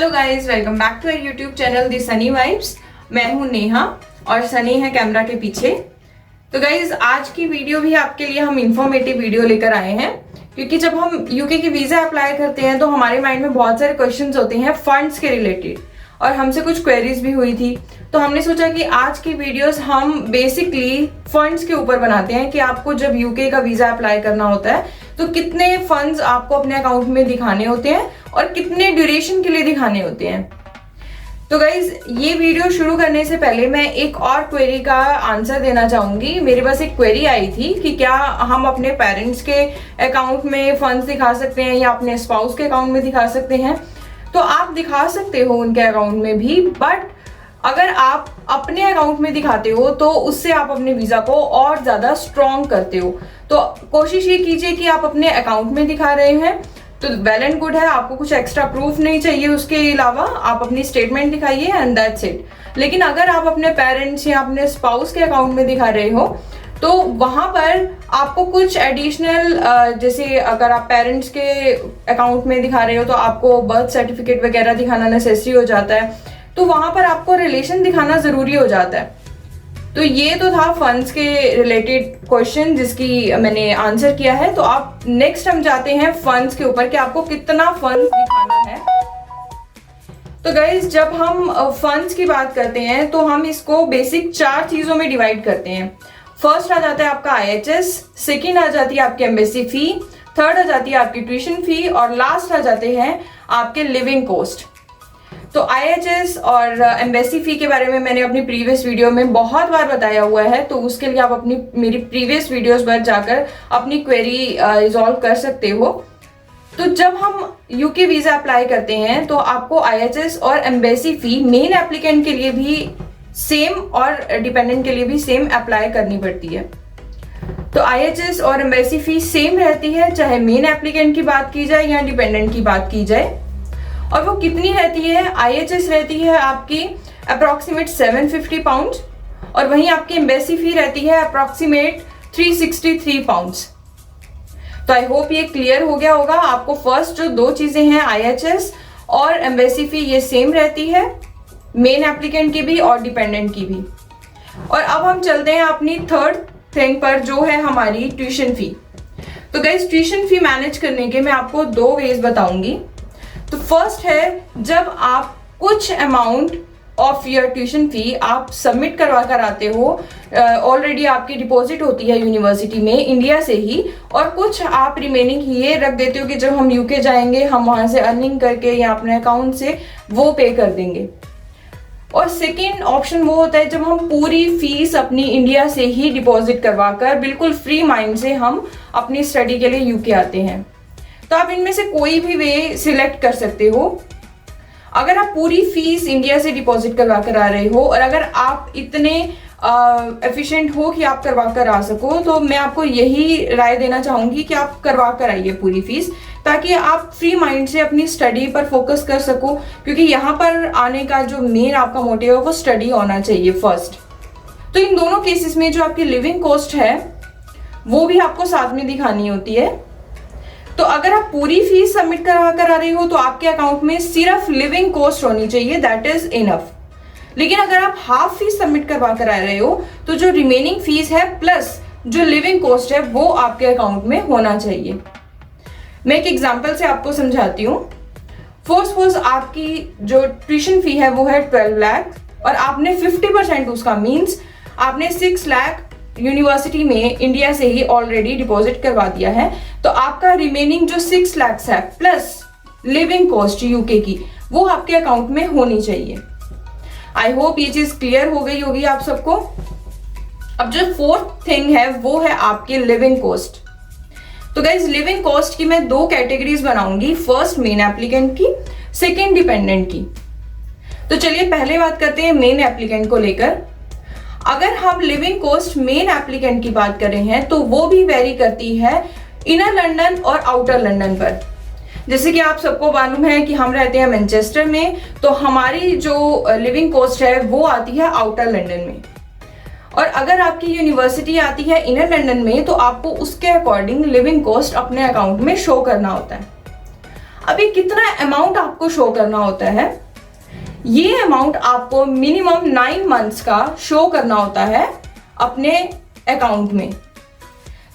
Hello guys, welcome back to our YouTube channel the sunny vibes. मैं हूं नेहा और सनी है कैमरा के पीछे। तो गाइस, आज की वीडियो भी आपके लिए हम इंफॉर्मेटिव वीडियो लेकर आए हैं, क्योंकि जब हम यूके की वीजा अप्लाई करते हैं तो हमारे माइंड में बहुत सारे क्वेश्चंस होते हैं फंड्स के रिलेटेड, और हमसे कुछ क्वेरीज भी हुई थी। तो हमने सोचा कि आज की वीडियोस हम बेसिकली फंड्स के ऊपर बनाते हैं कि आपको जब यूके का वीजा अप्लाई करना होता है तो कितने फंड्स आपको अपने अकाउंट में दिखाने होते हैं और कितने ड्यूरेशन के लिए दिखाने होते हैं। तो गाइज, ये वीडियो शुरू करने से पहले मैं एक और क्वेरी का आंसर देना चाहूंगी। मेरे पास एक क्वेरी आई थी कि क्या हम अपने पेरेंट्स के अकाउंट में फंड्स दिखा सकते हैं या अपने स्पाउस के अकाउंट में दिखा सकते हैं। तो आप दिखा सकते हो उनके अकाउंट में भी, बट अगर आप अपने अकाउंट में दिखाते हो तो उससे आप अपने वीजा को और ज्यादा स्ट्रॉन्ग करते हो। तो कोशिश ये कीजिए कि आप अपने अकाउंट में दिखा रहे हैं तो वेल एंड गुड है, आपको कुछ एक्स्ट्रा प्रूफ नहीं चाहिए। उसके अलावा आप अपनी स्टेटमेंट दिखाइए एंड दैट्स इट। लेकिन अगर आप अपने पेरेंट्स या अपने स्पाउस के अकाउंट में दिखा रहे हो तो वहां पर आपको कुछ एडिशनल, जैसे अगर आप पेरेंट्स के अकाउंट में दिखा रहे हो तो आपको बर्थ सर्टिफिकेट वगैरह दिखाना नेसेसरी हो जाता है, तो वहां पर आपको रिलेशन दिखाना जरूरी हो जाता है। तो ये तो था फंड्स के रिलेटेड क्वेश्चन जिसकी मैंने आंसर किया है। तो आप नेक्स्ट हम जाते हैं फंड्स के ऊपर कि आपको कितना फंड्स दिखाना है। तो गाइज, जब हम फंड्स की बात करते हैं तो हम इसको बेसिक 4 चीजों में डिवाइड करते हैं। फर्स्ट आ जाता है आपका IHS, सेकेंड आ जाती है आपकी एम्बेसी फी, थर्ड आ जाती है आपकी ट्यूशन फी, और लास्ट आ जाते हैं आपके लिविंग कॉस्ट। तो IHS और एम्बेसी फी के बारे में मैंने अपनी प्रीवियस वीडियो में बहुत बार बताया हुआ है, तो उसके लिए आप मेरी प्रीवियस वीडियोस पर जाकर अपनी क्वेरी रिजॉल्व कर सकते हो। तो जब हम यूके वीजा अप्लाई करते हैं तो आपको IHS और एम्बेसी फी मेन एप्लीकेंट के लिए भी सेम और डिपेंडेंट के लिए भी सेम अप्लाई करनी पड़ती है। तो IHS और एम्बेसी फी सेम रहती है, चाहे मेन एप्लीकेंट की बात की जाए या डिपेंडेंट की बात की जाए। और वो कितनी रहती है? IHS रहती है आपकी अप्रोक्सीमेट 750 पाउंड, और वहीं आपकी एम्बेसी फी रहती है अप्रोक्सीमेट 363 पाउंड्स। तो आई होप ये क्लियर हो गया होगा आपको। फर्स्ट जो 2 चीजें हैं IHS और एम्बेसी फी, ये सेम रहती है मेन एप्लीकेंट की भी और डिपेंडेंट की भी। और अब हम चलते हैं अपनी थर्ड थिंग पर, जो है हमारी ट्यूशन फी। तो गाइस, ट्यूशन फी मैनेज करने के मैं आपको 2 वेज बताऊंगी। तो फर्स्ट है, जब आप कुछ amount of your tuition fee आप सबमिट करवा कर आते हो, ऑलरेडी आपकी डिपॉजिट होती है यूनिवर्सिटी में इंडिया से ही, और कुछ आप रिमेनिंग ये रख देते हो कि जब हम यूके जाएंगे हम वहां से अर्निंग करके या अपने अकाउंट से वो पे कर देंगे। और सेकेंड ऑप्शन वो होता है जब हम पूरी फीस अपनी इंडिया से ही डिपॉजिट करवा कर बिल्कुल फ्री माइंड से हम अपनी स्टडी के लिए यूके आते हैं। तो आप इनमें से कोई भी वे सिलेक्ट कर सकते हो। अगर आप पूरी फीस इंडिया से डिपॉजिट करवा कर आ रहे हो और अगर आप इतने एफिशिएंट हो कि आप करवा कर आ सको, तो मैं आपको यही राय देना चाहूंगी कि आप करवा कर आइए पूरी फीस, ताकि आप फ्री माइंड से अपनी स्टडी पर फोकस कर सको। क्योंकि यहाँ पर आने का जो मेन आपका मोटिव है वो स्टडी होना चाहिए फर्स्ट। तो इन दोनों केसेस में जो आपकी लिविंग कॉस्ट है वो भी आपको साथ में दिखानी होती है। तो अगर आप पूरी फीस सबमिट करवा कर आ रहे हो तो आपके अकाउंट में सिर्फ लिविंग कॉस्ट होनी चाहिए, दैट इज इनफ। लेकिन अगर आप हाफ फीस सबमिट करवा कर आ रहे हो तो जो रिमेनिंग फीस है प्लस जो लिविंग कॉस्ट है वो आपके अकाउंट में होना चाहिए। मैं एक एग्जांपल से आपको समझाती हूँ। सपोज आपकी जो ट्यूशन फी है वो है 12 लाख और आपने 50% उसका मीन्स आपने 6 लाख यूनिवर्सिटी में इंडिया से ही ऑलरेडी डिपॉजिट करवा दिया है। तो आपका रिमेनिंग जो 6 लाख है प्लस लिविंग कॉस्ट यूके की, वो आपके अकाउंट में होनी चाहिए। आई होप ये चीज क्लियर हो गई होगी आप सबको। अब जो फोर्थ थिंग है वो है आपकी लिविंग कॉस्ट। तो गाइज, लिविंग कॉस्ट की मैं 2 कैटेगरीज बनाऊंगी, फर्स्ट मेन एप्लीकेंट की, सेकेंड डिपेंडेंट की। तो चलिए पहले बात करते हैं मेन एप्लीकेंट को लेकर। अगर हम लिविंग कॉस्ट मेन एप्लीकेंट की बात कर रहे हैं तो वो भी वेरी करती है इनर लंदन और आउटर लंदन पर। जैसे कि आप सबको मालूम है कि हम रहते हैं मैनचेस्टर में, तो हमारी जो लिविंग कॉस्ट है वो आती है आउटर लंदन में, और अगर आपकी यूनिवर्सिटी आती है इनर लंदन में तो आपको उसके अकॉर्डिंग लिविंग कॉस्ट अपने अकाउंट में शो करना होता है। अभी कितना अमाउंट आपको शो करना होता है, ये अमाउंट आपको मिनिमम 9 मंथ्स का शो करना होता है अपने अकाउंट में।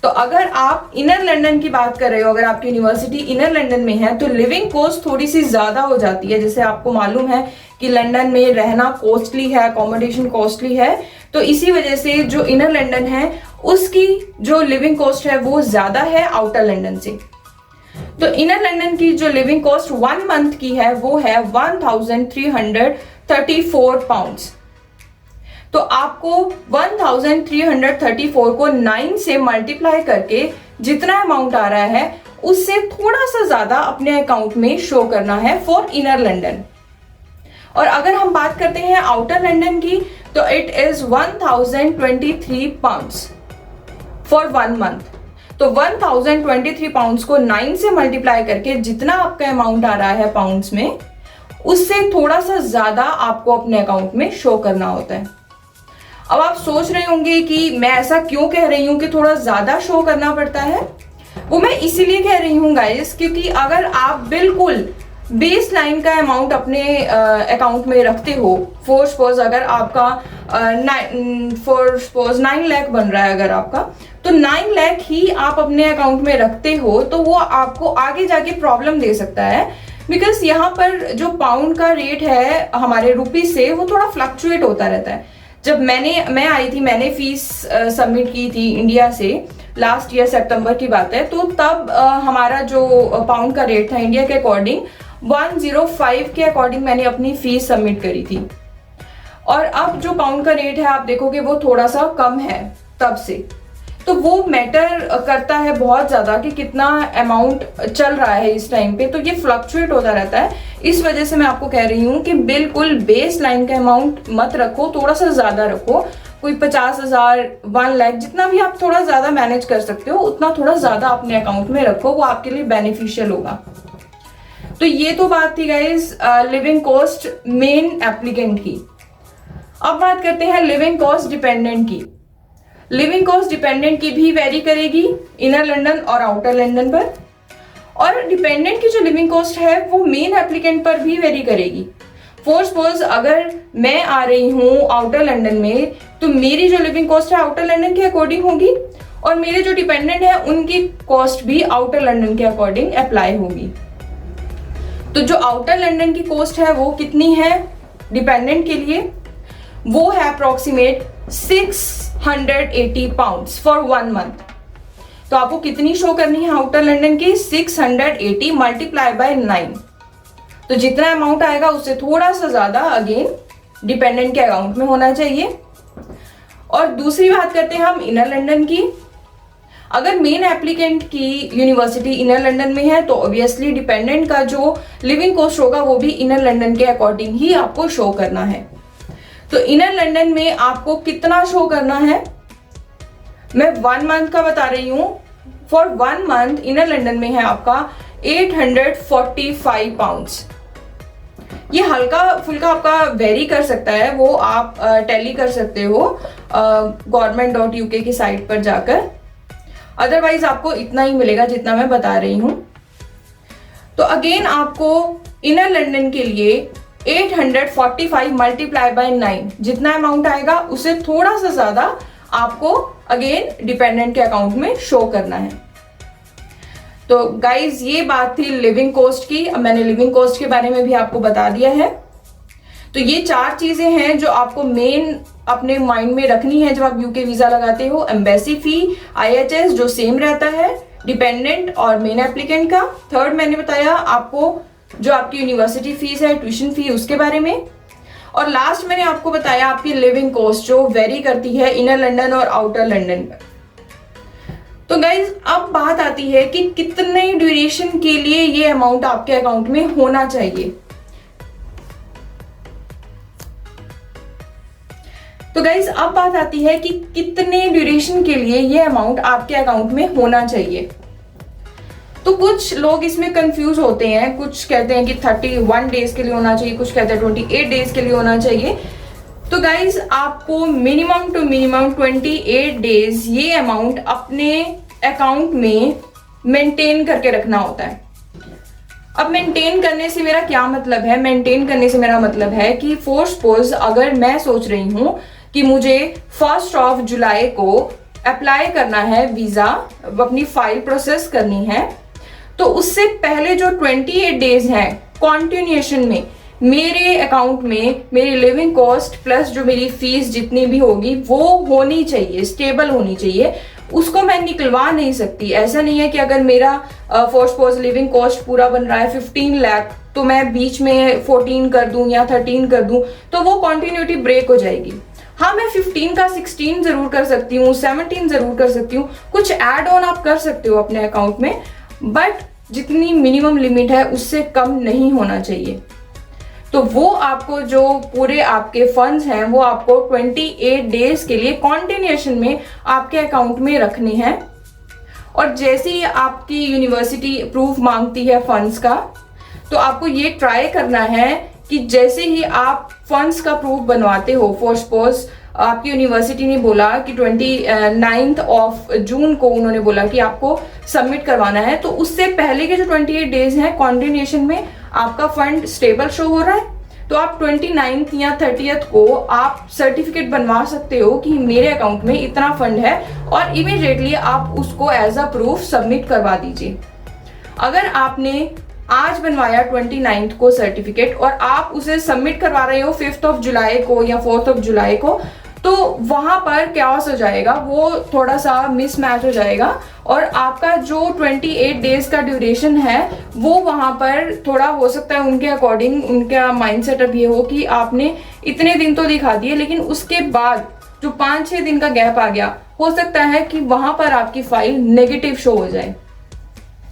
तो अगर आप इनर लंदन की बात कर रहे हो, अगर आपकी यूनिवर्सिटी इनर लंदन में है, तो लिविंग कॉस्ट थोड़ी सी ज्यादा हो जाती है। जैसे आपको मालूम है कि लंदन में रहना कॉस्टली है, अकोमोडेशन कॉस्टली है, तो इसी वजह से जो इनर लंदन है उसकी जो लिविंग कॉस्ट है वो ज्यादा है आउटर लंदन से। तो इनर लंदन की जो लिविंग कॉस्ट 1 मंथ की है वो है 1334 पाउंड्स। तो आपको 1334 को 9 से मल्टीप्लाई करके जितना अमाउंट आ रहा है उससे थोड़ा सा ज्यादा अपने अकाउंट में शो करना है फॉर इनर लंदन। और अगर हम बात करते हैं आउटर लंदन की, तो it is 1023 pounds for 1 month. तो 1023 पाउंड्स को 9 से मल्टीप्लाई करके जितना आपका अमाउंट आ रहा है पाउंड्स में, उससे थोड़ा सा ज्यादा आपको अपने अकाउंट में शो करना होता है। अब आप सोच रहे होंगे कि मैं ऐसा क्यों कह रही हूं कि थोड़ा ज्यादा शो करना पड़ता है। वो मैं इसीलिए कह रही हूं गाइस, क्योंकि अगर आप बिल्कुल बेस लाइन का अमाउंट अपने अकाउंट में रखते हो, फॉर सपोज अगर आपका 9 लाख बन रहा है अगर आपका, तो 9 लाख ही आप अपने अकाउंट में रखते हो, तो वो आपको आगे जाके प्रॉब्लम दे सकता है। बिकॉज यहाँ पर जो पाउंड का रेट है हमारे रुपी से, वो थोड़ा फ्लक्चुएट होता रहता है। जब मैं आई थी, मैंने फीस सबमिट की थी इंडिया से, लास्ट ईयर सितंबर की बात है, तो तब हमारा जो पाउंड का रेट था इंडिया के अकॉर्डिंग 105 के अकॉर्डिंग मैंने अपनी फीस सबमिट करी थी। और अब जो पाउंड का रेट है आप देखोगे वो थोड़ा सा कम है तब से। तो वो मैटर करता है बहुत ज्यादा कि कितना अमाउंट चल रहा है इस टाइम पे, तो ये फ्लक्चुएट होता रहता है। इस वजह से मैं आपको कह रही हूँ कि बिल्कुल बेस लाइन का अमाउंट मत रखो, थोड़ा सा ज्यादा रखो। कोई 50,000, 1 लाख, जितना भी आप थोड़ा ज्यादा मैनेज कर सकते हो उतना थोड़ा ज्यादा अपने अकाउंट में रखो, वो आपके लिए बेनिफिशियल होगा। तो ये तो बात थी guys living cost main applicant की। अब बात करते हैं लिविंग कॉस्ट डिपेंडेंट की। लिविंग कॉस्ट डिपेंडेंट की भी वेरी करेगी इनर लंदन और आउटर लंदन पर, और डिपेंडेंट की जो लिविंग कॉस्ट है वो मेन एप्लीकेंट पर भी वेरी करेगी। फॉर सपोज अगर मैं आ रही हूँ आउटर लंदन में, तो मेरी जो लिविंग कॉस्ट है आउटर लंदन के अकॉर्डिंग होगी, और मेरे जो डिपेंडेंट है उनकी कॉस्ट भी आउटर लंदन के अकॉर्डिंग अप्लाई होगी। तो जो आउटर लंदन की कॉस्ट है वो कितनी है डिपेंडेंट के लिए, वो है अप्रोक्सीमेट 680 पाउंड्स फॉर 1 मंथ। तो आपको कितनी शो करनी है आउटर लंदन की, 680 मल्टीप्लाई बाय 9। तो जितना अमाउंट आएगा उससे थोड़ा सा ज्यादा अगेन डिपेंडेंट के अकाउंट में होना चाहिए। और दूसरी बात करते हैं हम इनर लंदन की। अगर मेन एप्लीकेंट की यूनिवर्सिटी इनर लंदन में है, तो ऑब्वियसली डिपेंडेंट का जो लिविंग कॉस्ट होगा वो भी इनर लंदन के अकॉर्डिंग ही आपको शो करना है। तो इनर लंदन में आपको कितना शो करना है, मैं 1 मंथ का बता रही हूं। फॉर 1 मंथ इनर लंदन में है आपका 845 पाउंड्स। ये हल्का फुल्का आपका वेरी कर सकता है, वो आप टैली कर सकते हो government.uk की साइट पर जाकर। अदरवाइज आपको इतना ही मिलेगा जितना मैं बता रही हूं। तो अगेन आपको इनर लंदन के लिए 845 मल्टीप्लाई बाय 9, जितना अमाउंट आएगा उससे थोड़ा सा ज्यादा आपको अगेन डिपेंडेंट के अकाउंट में शो करना है। तो गाइज ये बात थी लिविंग कॉस्ट की। अब मैंने लिविंग कॉस्ट के बारे में भी आपको बता दिया है। तो ये 4 चीजें हैं जो आपको मेन अपने माइंड में रखनी है जब आप यूके वीजा लगाते हो। एम्बेसी फी, IHS जो सेम रहता है, डिपेंडेंट और मेन एप्लीकेंट का। थर्ड मैंने बताया आपको जो आपकी यूनिवर्सिटी फीस है, ट्यूशन फी, उसके बारे में। और लास्ट मैंने आपको बताया आपकी लिविंग कॉस्ट जो वेरी करती है इनर लंदन और आउटर लंदन पर। तो गाइज अब बात आती है कि कितने ड्यूरेशन के लिए ये अमाउंट आपके अकाउंट में होना चाहिए। तो गाइज अब बात आती है कि कितने ड्यूरेशन के लिए ये अमाउंट आपके अकाउंट में होना चाहिए। तो कुछ लोग इसमें कंफ्यूज होते हैं, कुछ कहते हैं कि 31 डेज के लिए होना चाहिए, कुछ कहते हैं 28 डेज के लिए होना चाहिए। तो गाइज आपको मिनिमम टू मिनिमम 28 डेज ये अमाउंट अपने अकाउंट में मेंटेन करके रखना होता है। अब मेंटेन करने से मेरा क्या मतलब है? मेंटेन करने से मेरा मतलब है कि फॉर सपोज अगर मैं सोच रही हूं कि मुझे 1 जुलाई को अप्लाई करना है वीजा, अपनी फाइल प्रोसेस करनी है, तो उससे पहले जो 28 डेज हैं कॉन्टिन्यूएशन में मेरे अकाउंट में मेरी लिविंग कॉस्ट प्लस जो मेरी फीस जितनी भी होगी वो होनी चाहिए, स्टेबल होनी चाहिए। उसको मैं निकलवा नहीं सकती। ऐसा नहीं है कि अगर मेरा फॉर सपोज लिविंग कॉस्ट पूरा बन रहा है 15 लाख, तो मैं बीच में 14 कर दूं या 13 कर दूं, तो वो कॉन्टिन्यूटी ब्रेक हो जाएगी। हाँ, मैं 15 का 16 जरूर कर सकती हूँ, 17 जरूर कर सकती हूँ, कुछ एड ऑन आप कर सकते हो अपने अकाउंट में, बट जितनी मिनिमम लिमिट है उससे कम नहीं होना चाहिए। तो वो आपको जो पूरे आपके फंड्स हैं वो आपको 28 डेज के लिए कॉन्टिन्यूएशन में आपके अकाउंट में रखने हैं। और जैसे ही आपकी यूनिवर्सिटी प्रूफ मांगती है फंड्स का, तो आपको ये ट्राई करना है कि जैसे ही आप फंड्स का प्रूफ बनवाते हो, फॉर सपोज आपकी यूनिवर्सिटी ने बोला कि 29 जून को उन्होंने बोला कि आपको सबमिट करवाना है, तो उससे पहले के जो 28 डेज हैं कॉन्टिन्यूएशन में आपका फंड स्टेबल शो हो रहा है, तो आप 29 या 30 को आप सर्टिफिकेट बनवा सकते हो कि मेरे अकाउंट में इतना फंड है, और इमीडिएटली आप उसको एज अ प्रूफ सबमिट करवा दीजिए। अगर आपने आज बनवाया 29 को सर्टिफिकेट और आप उसे सबमिट करवा रहे हो 5 जुलाई को या 4 जुलाई को, तो वहां पर क्या हो जाएगा, वो थोड़ा सा मिसमैच हो जाएगा और आपका जो 28 डेज का ड्यूरेशन है वो वहां पर थोड़ा हो सकता है उनके अकॉर्डिंग, उनका माइंडसेट अब ये हो कि आपने इतने दिन तो दिखा दिए, लेकिन उसके बाद जो 5-6 दिन का गैप आ गया, हो सकता है कि वहां पर आपकी फाइल नेगेटिव शो हो जाए।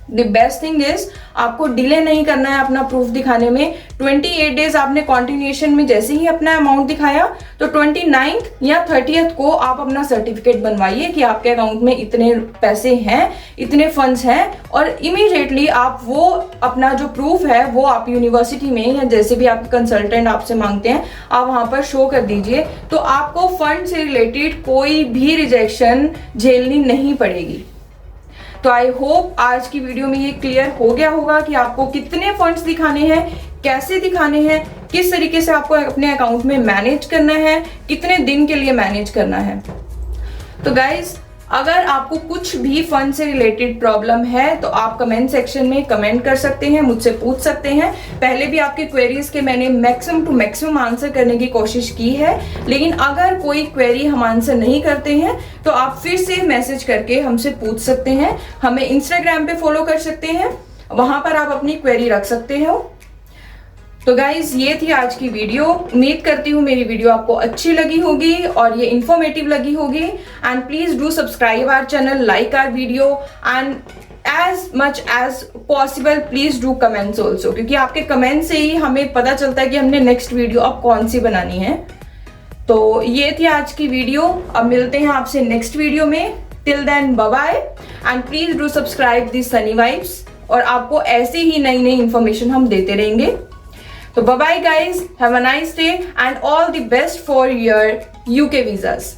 द बेस्ट थिंग इज आपको डिले नहीं करना है अपना प्रूफ दिखाने में। 28 डेज आपने कॉन्टिन्यूएशन में जैसे ही अपना अमाउंट दिखाया, तो 29 या 30 को आप अपना सर्टिफिकेट बनवाइए कि आपके अकाउंट में इतने पैसे हैं, इतने फंड्स हैं, और इमीडिएटली आप वो अपना जो प्रूफ है वो आप यूनिवर्सिटी में या जैसे भी आपके कंसल्टेंट आपसे मांगते हैं, आप वहां पर शो कर दीजिए। तो आपको फंड से रिलेटेड कोई भी रिजेक्शन झेलनी नहीं पड़ेगी। तो आई होप आज की वीडियो में ये क्लियर हो गया होगा कि आपको कितने फंड्स दिखाने हैं, कैसे दिखाने हैं, किस तरीके से आपको अपने अकाउंट में मैनेज करना है, कितने दिन के लिए मैनेज करना है। तो गाइज, अगर आपको कुछ भी फंड से रिलेटेड प्रॉब्लम है तो आप कमेंट सेक्शन में कमेंट कर सकते हैं, मुझसे पूछ सकते हैं। पहले भी आपके क्वेरीज के मैंने मैक्सिमम टू मैक्सिमम आंसर करने की कोशिश की है, लेकिन अगर कोई क्वेरी हम आंसर नहीं करते हैं तो आप फिर से मैसेज करके हमसे पूछ सकते हैं। हमें इंस्टाग्राम पे फॉलो कर सकते हैं, वहां पर आप अपनी क्वेरी रख सकते हो। तो गाइज, ये थी आज की वीडियो। उम्मीद करती हूँ मेरी वीडियो आपको अच्छी लगी होगी और ये इंफॉर्मेटिव लगी होगी। And please do subscribe our channel, like our video, and as much as possible please do comments also, क्योंकि आपके कमेंट से ही हमें पता चलता है कि हमने नेक्स्ट वीडियो अब कौन सी बनानी है। तो ये थी आज की वीडियो। अब मिलते हैं आपसे नेक्स्ट वीडियो में। Till then bye bye, and please do subscribe the sunny vibes, और आपको ऐसे ही नई नई इंफॉर्मेशन हम देते रहेंगे। So bye bye guys, have a nice day and all the best for your UK visas.